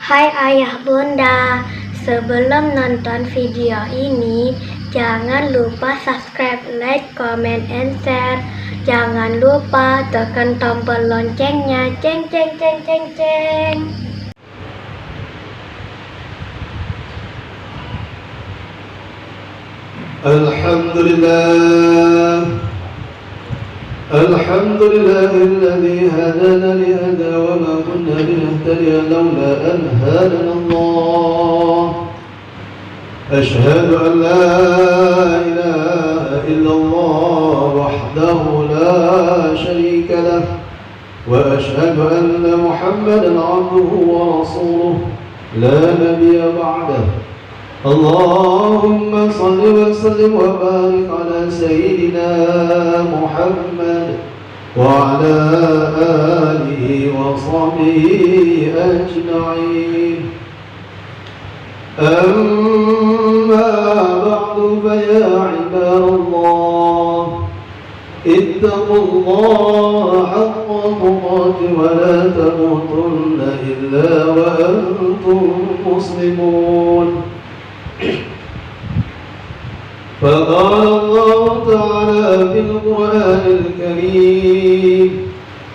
Hai ayah bunda, sebelum nonton video ini, jangan lupa subscribe, like, comment, and share. Jangan lupa tekan tombol loncengnya, ceng ceng ceng ceng ceng. Alhamdulillah alladzi hadana li hada wa ma kunna linahtadiya lawla an hadana Allah. Ashhadu an la ilaha illallah wahdahu la sharika lah wa ashhadu anna Muhammadan 'abduhu wa rasuluh la nabiyya ba'dahu. Allahumma salli wa sallim wa barik ala sayyidina Muhammad wa ala alihi wa sahbihi ajma'in. Amma ba'du fa ya ibadallah, ittaqullaha haqqa tuqatih wa la tamutunna illa wa antum muslimun. فقال الله تعالى في القرآن الكريم: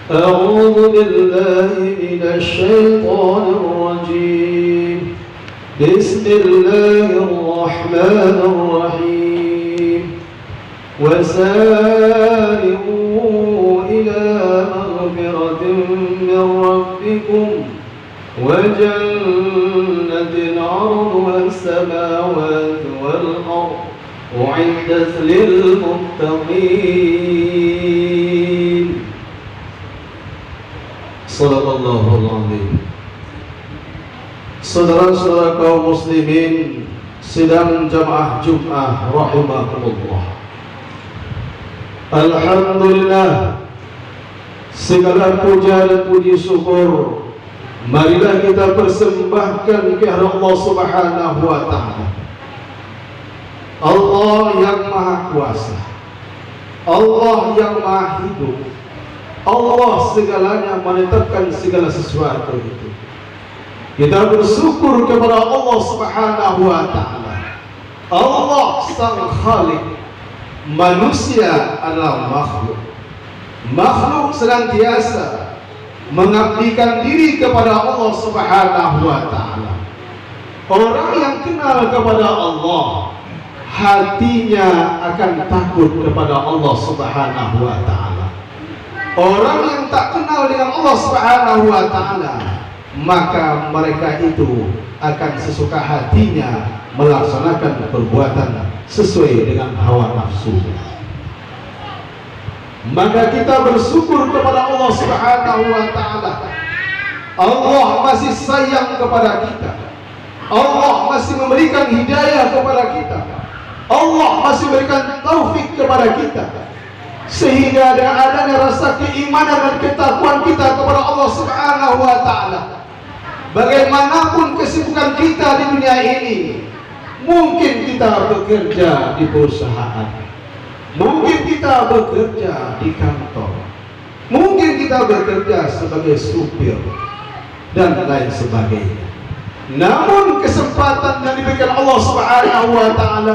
أعوذ بالله من الشيطان الرجيم، بسم الله الرحمن الرحيم، وسارعوا إلى مغفرة من ربكم وجنة عرضها السماوات والأرض أعدت للمتقين. Sadaqallahul Azim. Saudara-saudara kaum muslimin sidang jamaah Jumat rahimakumullah. Alhamdulillah, segala puja dan puji syukur marilah kita persembahkan kepada Allah Subhanahu wa ta'ala, Allah yang maha kuasa, Allah yang maha hidup, Allah segalanya menetapkan segala sesuatu itu. Kita bersyukur kepada Allah Subhanahu wa ta'ala. Allah sang Khalik, manusia adalah makhluk. Makhluk senantiasa mengabdikan diri kepada Allah Subhanahu wa ta'ala. Orang yang kenal kepada Allah, hatinya akan takut kepada Allah Subhanahu wa ta'ala. Orang yang tak kenal dengan Allah Subhanahu wa ta'ala, maka mereka itu akan sesuka hatinya melaksanakan perbuatan sesuai dengan hawa nafsunya. Maka kita bersyukur kepada Allah Subhanahu wa ta'ala. Allah masih sayang kepada kita, Allah masih memberikan hidayah kepada kita, Allah masih memberikan taufik kepada kita, sehingga dengan adanya rasa keimanan dan ketakwaan kita kepada Allah Subhanahu wa ta'ala, bagaimanapun kesibukan kita di dunia ini, mungkin kita bekerja di perusahaan, mungkin kita bekerja di kantor, mungkin kita bekerja sebagai supir dan lain sebagainya. Namun kesempatan yang diberikan Allah Subhanahu wa ta'ala,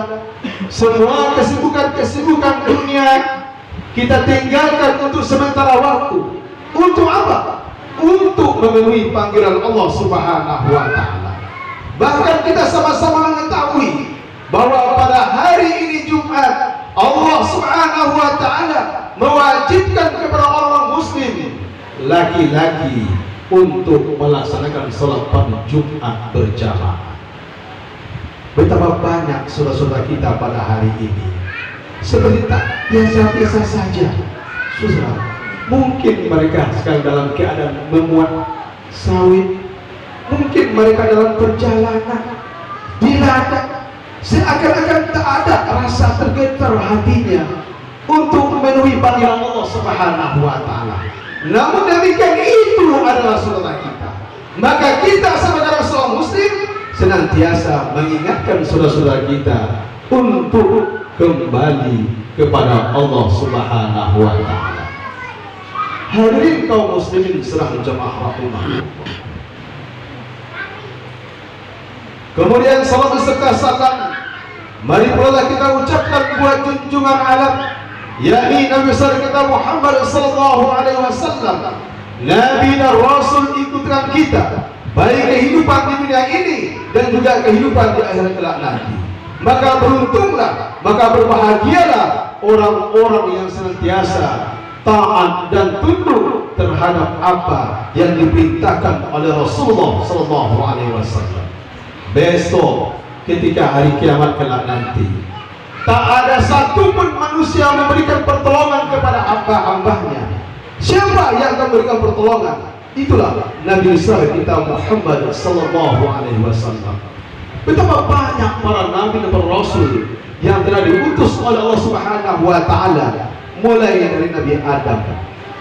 semua kesibukan dunia kita tinggalkan untuk sementara waktu. Untuk apa? Untuk memenuhi panggilan Allah Subhanahu wa ta'ala. Bahkan kita sama-sama mengetahui bahwa pada hari ini Jumat, Allah Subhanahu wa ta'ala mewajibkan kepada orang muslim laki-laki untuk melaksanakan salat pada Jumat berjamaah. Betapa banyak saudara-saudara kita pada hari ini seperti tak biasa-biasa saja. Saudara, mungkin mereka sekarang dalam keadaan memuat sawit, mungkin mereka dalam perjalanan di ladang, seakan-akan tak ada rasa tergetar hatinya untuk memenuhi panggilan Allah Subhanahu wa ta'ala. Namun demikian itu adalah saudara kita. Maka kita sebagai seorang muslim senantiasa mengingatkan saudara-saudara kita untuk kembali kepada Allah Subhanahu wa ta'ala. Hadirin kaum muslimin sedang jamaah rahimahullah. Kemudian salam beserta salam mari pula kita ucapkan buat junjungan alam, yakni Nabi besar kita Muhammad sallallahu alaihi wasallam, Nabi dan Rasul ikutan kita, baik kehidupan di dunia ini dan juga kehidupan di akhirat kelak nanti. Maka beruntunglah, maka berbahagialah orang-orang yang senantiasa taat dan tunduk terhadap apa yang diperintahkan oleh Rasulullah sallallahu alaihi wasallam. Besok ketika hari kiamat kelak nanti, tak ada satupun manusia yang memberikan pertolongan kepada hamba-hambanya. Siapa yang akan memberikan pertolongan? Itulah Nabi besar kita Muhammad sallallahu alaihi wasallam. Betapa banyak para nabi dan para rasul yang telah diutus oleh Allah Subhanahu wa taala, mulai dari Nabi Adam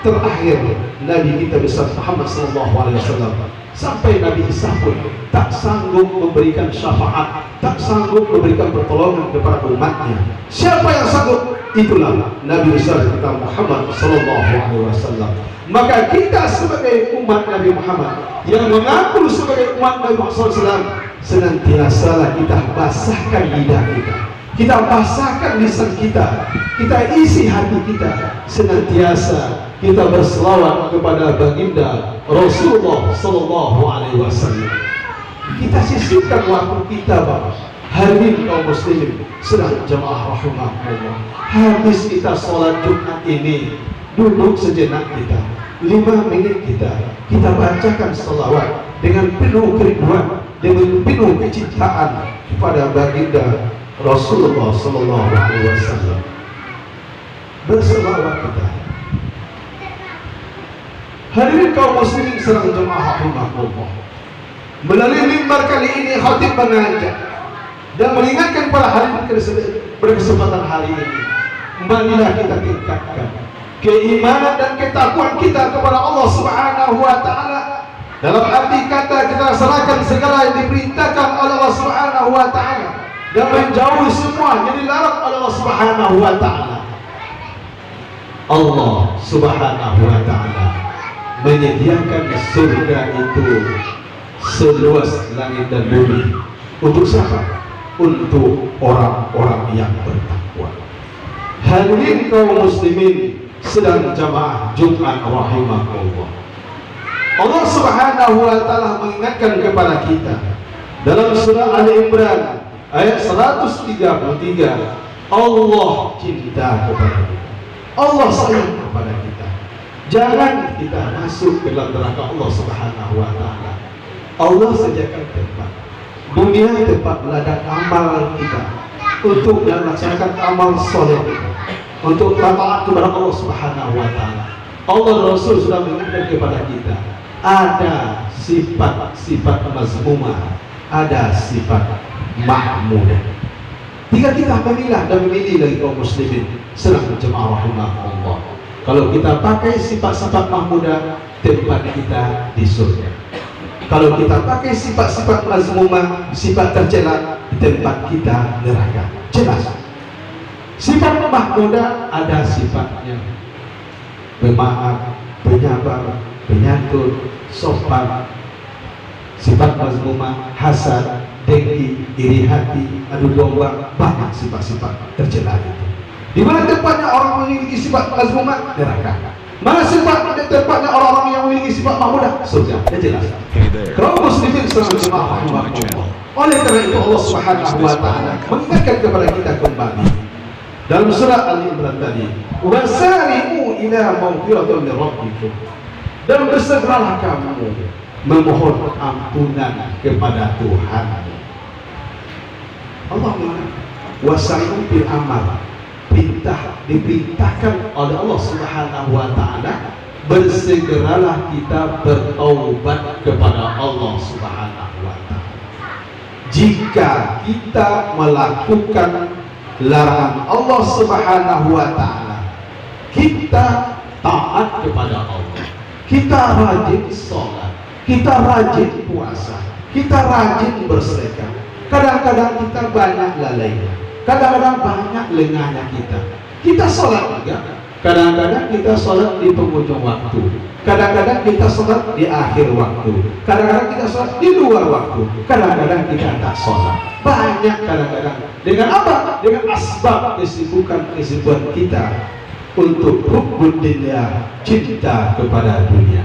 terakhir Nabi kita besar Muhammad sallallahu alaihi wasallam, sampai Nabi Isa pun tak sanggup memberikan syafaat, tak sanggup memberikan pertolongan kepada umatnya. Siapa yang sanggup? Itulah Nabi besar kita Muhammad sallallahu alaihi wasallam. Maka kita sebagai umat Nabi Muhammad yang mengaku sebagai umat Nabi Muhammad SAW, senantiasalah kita basahkan lidah kita basahkan lisan kita isi hati kita, senantiasa kita berselawat kepada baginda Rasulullah sallallahu alaihi wasallam. Kita sisihkan waktu kita, Bapak. Hari ini kaum muslimin sedang jamaah rahimahullah, habis kita sholat Jumat ini, duduk sejenak kita 5 menit kita bacakan selawat dengan penuh kerinduan, dengan penuh kecintaan kepada baginda Rasulullah sallallahu alaihi wasallam. Berselawat kita. Hadirin kaum muslimin sedang jemaah rahimahullah, melalui mimbar kali ini khatib mengajak dan mengingatkan para hadirin berkesempatan hari ini, marilah kita tingkatkan keimanan dan ketakwaan kita kepada Allah Subhanahu wa taala. Dalam arti kata kita laksanakan segala yang diperintahkan oleh Allah Subhanahu wa taala dan menjauhi semua yang dilarang oleh Allah Subhanahu wa taala. Allah Subhanahu wa taala menyediakan surga itu seluas langit dan bumi. Untuk siapa? Untuk orang-orang yang bertakwa. Hadirin kaum muslimin sedang jamaah Jumat rahimahullah, Allah Subhanahu wa taala mengingatkan kepada kita dalam surah Ali Imran ayat 133, Allah cinta kepada kita, Allah sayang kepada kita. Jangan kita masuk ke dalam neraka Allah Subhanahu wa taala. Allah sediakan tempat dunia, tempat ladang amal kita untuk melaksanakan amal soleh kita, untuk taat kepada Allah Subhanahu wa taala. Allah Rasul sudah mengingatkan kepada kita, ada sifat-sifat mazmumah, ada sifat mahmudah. Jika kita memilah dan memilih lagi kaum muslimin sedang jemaah rahimahullah, kalau kita pakai sifat-sifat mahmudah, tempat kita di surga. Kalau kita pakai sifat-sifat mazmumah, sifat tercela, tempat kita neraka. Jelas. Sifat mahmudah ada sifatnya pemaaf, penyabar, penyantun, sopan. Sifat mazmumah, hasad, dengki, iri hati, adu domba, banyak sifat-sifat tercela itu. Di mana tempatnya orang memiliki sifat mazmumah? Neraka. Mana sifat tempatnya orang-orang yang memiliki sifat mahmudah? Surga. Ya jelas. Kaum muslimin selalu jemaah rahimahullah. Oleh karena itu Allah Subhanahu wa taala mengingatkan kepada kita kembali dalam surah Ali Imran tadi, wasari'u ila maghfiratin min rabbikum, dan bersegeralah kamu memohon ampunan kepada Tuhan. Allah mengatakan wasari'u bil amal, diperintahkan oleh Allah Subhanahu wa taala, bersegeralah kita bertaubat kepada Allah Subhanahu wa taala. Jika kita melakukan larangan Allah Subhanahu wa taala, kita taat kepada Allah, kita rajin sholat, kita rajin puasa, kita rajin bersedekah. Kadang-kadang kita banyak lalainya, kadang-kadang banyak lengahnya kita. Kita sholat juga, Kadang-kadang kita sholat di penghujung waktu, kadang-kadang kita sholat di akhir waktu, kadang-kadang kita sholat di luar waktu, kadang-kadang kita tak sholat. Banyak kadang-kadang. Dengan apa? Dengan asbab kesibukan kita untuk hubbud dunya, cinta kepada dunia.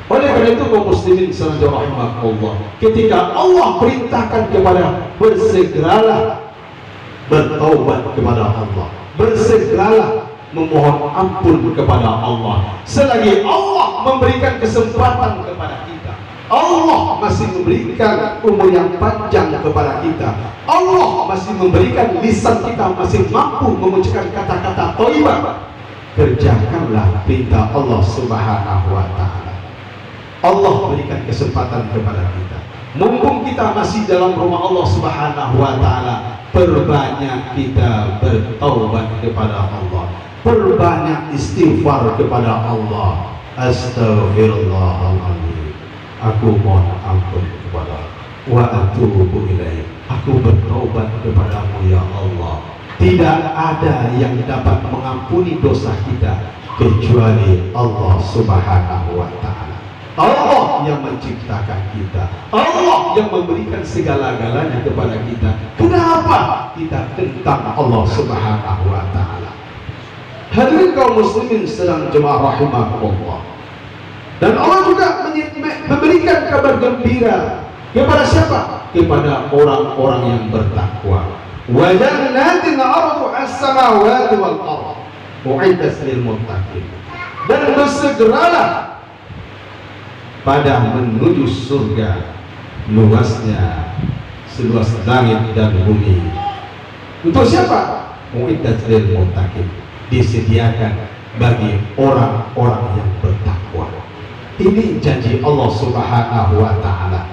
Oleh karena itu kaum muslimin sallallahu rahimahullah, ketika Allah perintahkan kepada bersegeralah bertaubat kepada Allah, bersegeralah memohon ampun kepada Allah. Selagi Allah memberikan kesempatan kepada kita, Allah masih memberikan umur yang panjang kepada kita, Allah masih memberikan lisan kita masih mampu mengucapkan kata-kata thayyibah, kerjakanlah perintah Allah Subhanahu wa taala. Allah berikan kesempatan kepada kita. Mumpung kita masih dalam rumah Allah Subhanahu wa taala, perbanyak kita bertaubat kepada Allah, perbanyak istighfar kepada Allah. Astaghfirullahaladzim, aku mohon ampun kepada wa atubu ilaih, aku bertaubat kepadamu ya Allah. Tidak ada yang dapat mengampuni dosa kita kecuali Allah Subhanahu wa taala. Allah yang menciptakan kita, Allah yang memberikan segala-galanya kepada kita. Kenapa kita tentang Allah Subhanahu wa taala? Hadirin kaum muslimin sedang jemaah rahimahullah. Dan Allah juga memberikan kabar gembira kepada siapa? Kepada orang-orang yang bertakwa. Wa jannatin 'arduha as-samawati wal ardh u'iddat lil muttaqin. Dan bersegeralah pada menuju surga, luasnya seluas langit dan bumi. Untuk siapa? U'iddat lil muttaqin, disediakan bagi orang-orang yang bertakwa. Ini janji Allah Subhanahu wa taala.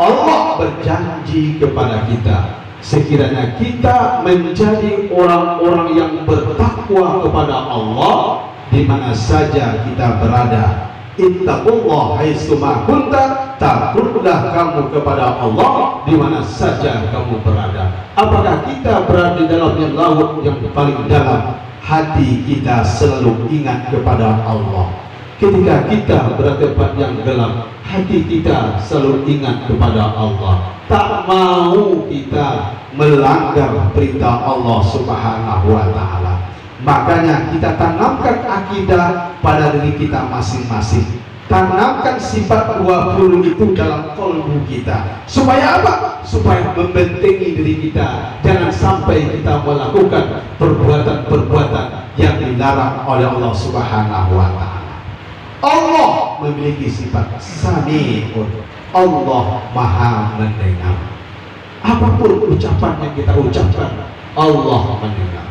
Allah berjanji kepada kita, sekiranya kita menjadi orang-orang yang bertakwa kepada Allah di mana saja kita berada. Ittaqullah haitsuma kunta, takutlah kamu kepada Allah di mana saja kamu berada. Apakah kita berada di dalam laut yang paling dalam, hati kita selalu ingat kepada Allah. Ketika kita berada di tempat yang gelap, hati kita selalu ingat kepada Allah. Tak mau kita melanggar perintah Allah Subhanahu wa taala. Makanya kita tanamkan akidah pada diri kita masing-masing. Tanamkan sifat 20 itu dalam kalbu kita. Supaya apa? Supaya membentengi diri kita. Jangan sampai kita melakukan perbuatan-perbuatan yang dilarang oleh Allah Subhanahu wa taala. Allah memiliki sifat Sami'un. Allah Maha mendengar. Apapun ucapan yang kita ucapkan, Allah mendengar.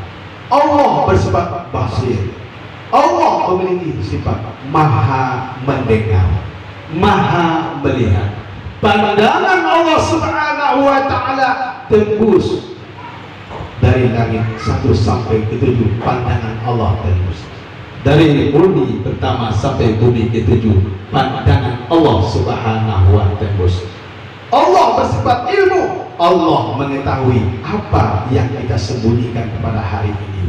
Allah bersifat Basir. Allah memiliki sifat Maha mendengar, Maha melihat. Pandangan Allah Subhanahu wa taala tembus dari langit 1 sampai ke 7. Pandangan Allah tembus dari bumi pertama sampai bumi ke-7. Pandangan Allah Subhanahu wa taala tembus. Allah bersifat ilmu. Allah mengetahui apa yang kita sembunyikan pada hari ini.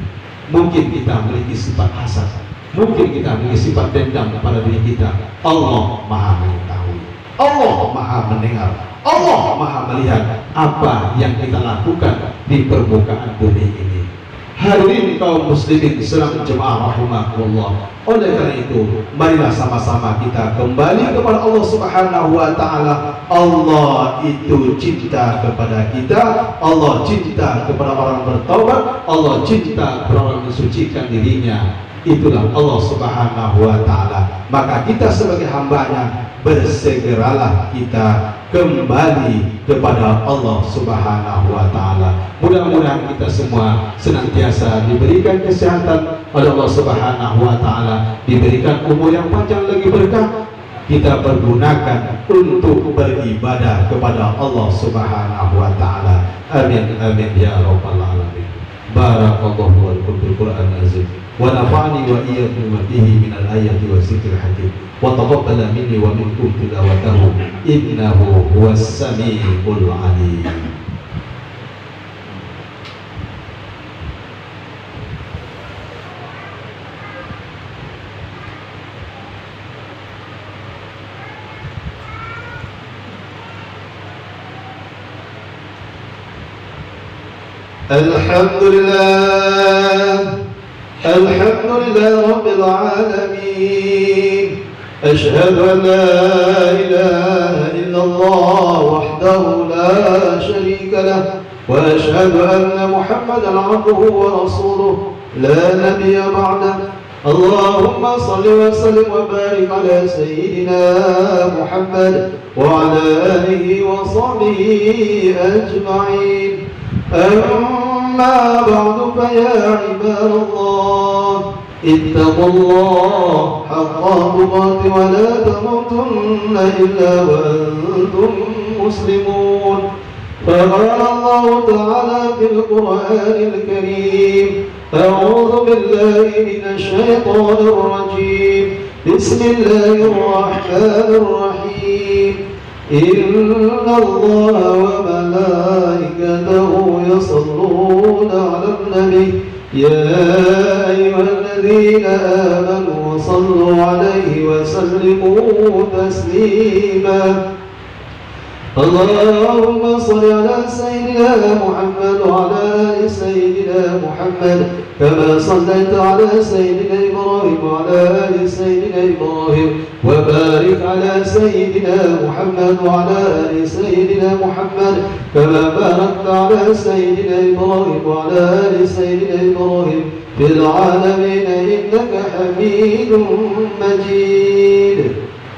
Mungkin kita memiliki sifat hasad, mungkin kita memiliki sifat dendam pada diri kita. Allah Maha mengetahui, Allah Maha mendengar, Allah Maha melihat apa yang kita lakukan di permukaan bumi ini. Hadirin kaum muslimin sedang jemaah rahimahullah. Oleh karena itu, marilah sama-sama kita kembali kepada Allah Subhanahu wa taala. Allah itu cinta kepada kita, Allah cinta kepada orang bertaubat, Allah cinta kepada orang mensucikan dirinya. Itulah Allah Subhanahu wa taala. Maka kita sebagai hambanya, bersegeralah kita kembali kepada Allah Subhanahu wa taala. Mudah-mudahan kita semua senantiasa diberikan kesehatan oleh Allah Subhanahu wa taala, diberikan umur yang panjang lagi berkah, kita pergunakan untuk beribadah kepada Allah Subhanahu wa taala. Amin amin ya rabbal alamin. Barakallahu lakum bil Qur'an azim wa nafa'ani wa iyyakum bihi min al-ayati wa zikril hakim wa taqabbala minni wa minkum tilawatahu innahu huwas samiul alim. الحمد لله الحمد لله رب العالمين. أشهد أن لا إله إلا الله وحده لا شريك له، وأشهد أن محمدا عبده ورسوله لا نبي بعده. اللهم صل وسلم وبارك على سيدنا محمد وعلى آله وصحبه أجمعين. أما بعد فيا عباد الله، اتقوا الله حق تقاته ولا تموتن إلا وأنتم مسلمون. فقال الله تعالى في القرآن الكريم: أعوذ بالله من الشيطان الرجيم، بسم الله الرحمن الرحيم. إن الله وملائكته يصلون على النبي يا أيها الذين آمنوا صلوا عليه وسلموا تسليما. اللهم صل على سيدنا محمد وعلى آل سيدنا محمد كما صليت على سيدنا إبراهيم وعلى آل سيدنا إبراهيم، وبارك على سيدنا محمد وعلى آل سيدنا محمد كما باركت على سيدنا إبراهيم وعلى آل سيدنا إبراهيم في العالمين إنك حميد مجيد.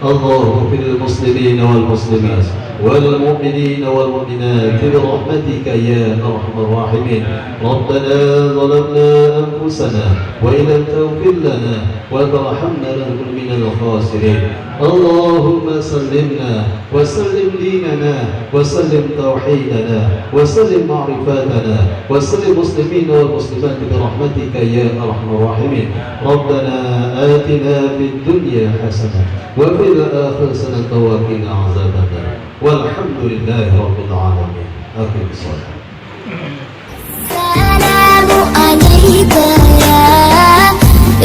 اللهم اغفر للمسلمين والمسلمات والمؤمنين والمؤمنات برحمتك يا أرحم الراحمين. ربنا ظلمنا أنفسنا وإن لم تغفر لنا وترحمنا لنكن من الخاسرين. اللهم سلمنا وسلم ديننا وسلم توحيدنا وسلم معرفاتنا وسلم المسلمين والمسلمات برحمتك يا أرحم الراحمين. ربنا آتنا في الدنيا حسنة وفي الآخرة حسنة وقنا عذاب النار. والحمد لله رب العالمين. أقم الصلاة. السلام عليك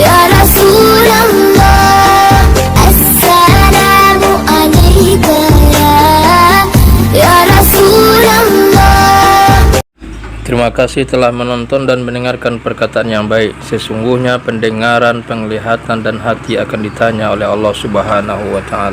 يا رسول الله. السلام عليك يا رسول الله. Terima kasih telah menonton dan mendengarkan perkataan yang baik. Sesungguhnya pendengaran, penglihatan, dan hati akan ditanya oleh Allah Subhanahu wa Ta'ala.